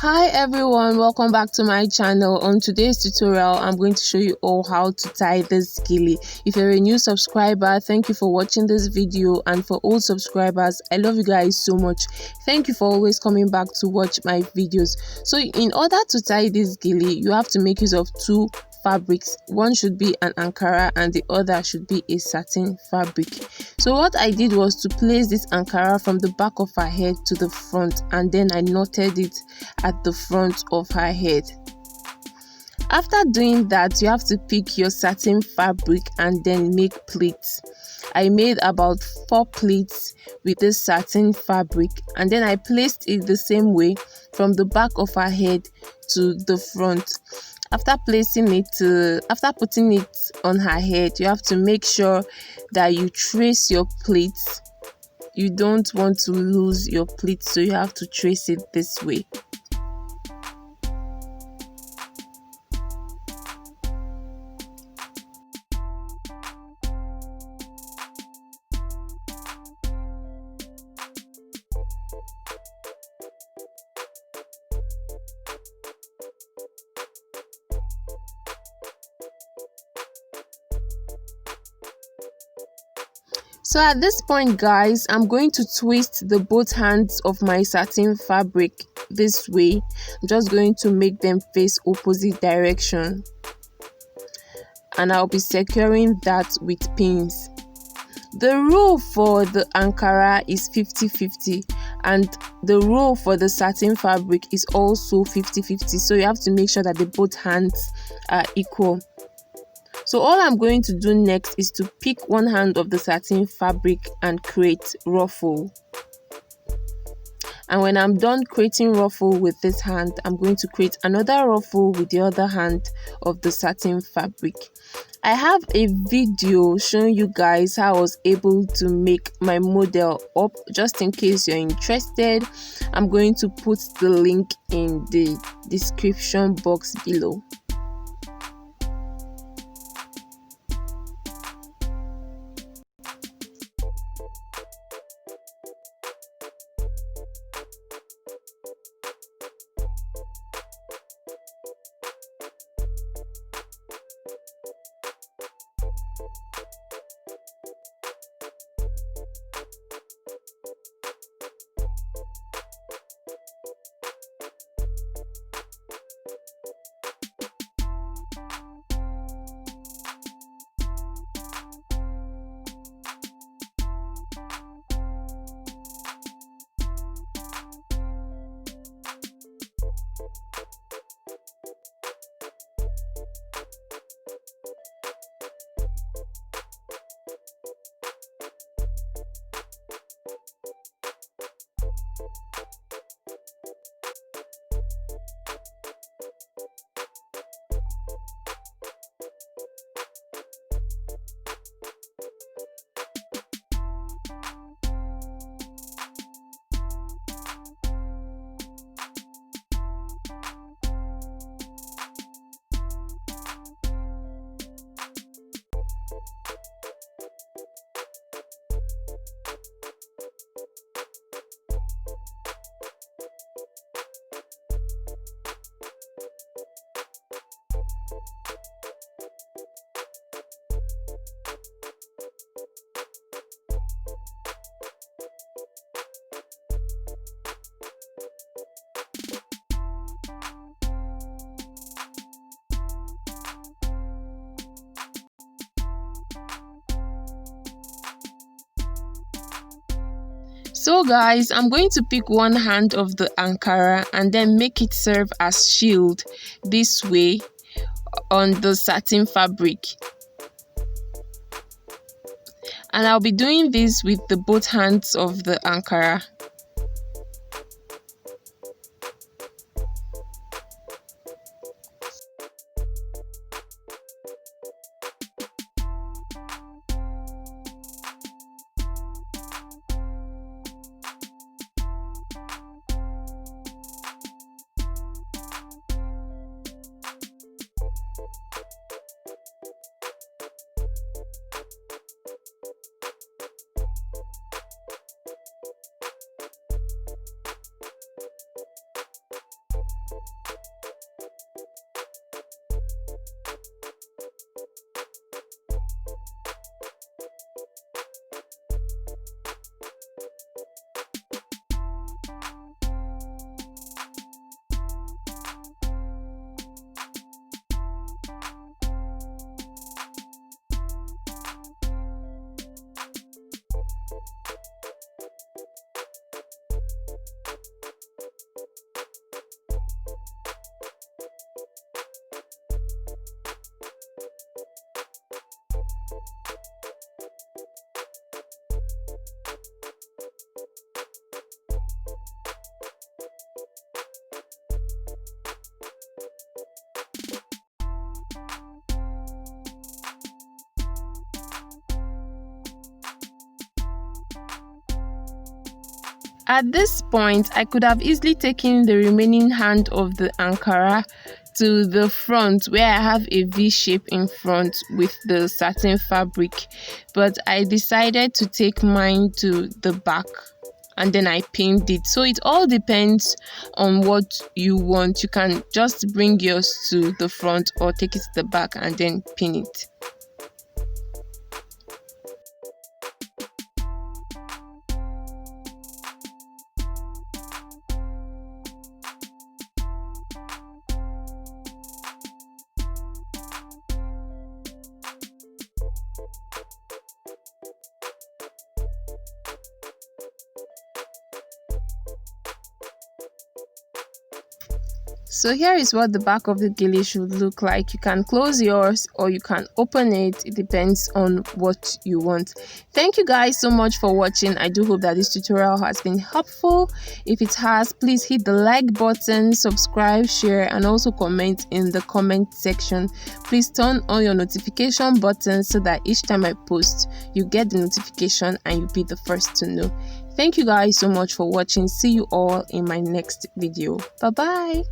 Hi everyone, welcome back to my channel. On today's tutorial I'm going to show you all how to tie this gele. If you're a new subscriber, thank you for watching this video, and for old subscribers, I love you guys so much. Thank you for always coming back to watch my videos. So in order to tie this gele, you have to make use of two fabrics. One should be an Ankara and the other should be a satin fabric. So what I did was to place this Ankara from the back of her head to the front, and then I knotted it at the front of her head. After doing that, you have to pick your satin fabric and then make pleats. I made about 4 pleats with this satin fabric, and then I placed it the same way from the back of her head to the front. After putting it on her head, you have to make sure that you trace your pleats. You don't want to lose your pleats, so you have to trace it this way. So at this point, guys, I'm going to twist the both hands of my satin fabric this way. I'm just going to make them face opposite direction, and I'll be securing that with pins. The rule for the Ankara is 50-50, and the rule for the satin fabric is also 50-50, so you have to make sure that the both hands are equal. So all I'm going to do next is to pick one hand of the satin fabric and create ruffle. And when I'm done creating ruffle with this hand, I'm going to create another ruffle with the other hand of the satin fabric. I have a video showing you guys how I was able to make my model up. Just in case you're interested, I'm going to put the link in the description box below. So guys, I'm going to pick one hand of the Ankara and then make it serve as shield this way on the satin fabric. And I'll be doing this with the both hands of the Ankara. At this point, I could have easily taken the remaining hand of the Ankara to the front where I have a V shape in front with the satin fabric, but I decided to take mine to the back and then I pinned it. So it all depends on what you want. You can just bring yours to the front or take it to the back and then pin it. So here is what the back of the gele should look like. You can close yours or you can open it. It depends on what you want. Thank you guys so much for watching. I do hope that this tutorial has been helpful. If it has, please hit the like button, subscribe, share, and also comment in the comment section. Please turn on your notification button so that each time I post, you get the notification and you'll be the first to know. Thank you guys so much for watching. See you all in my next video. Bye bye.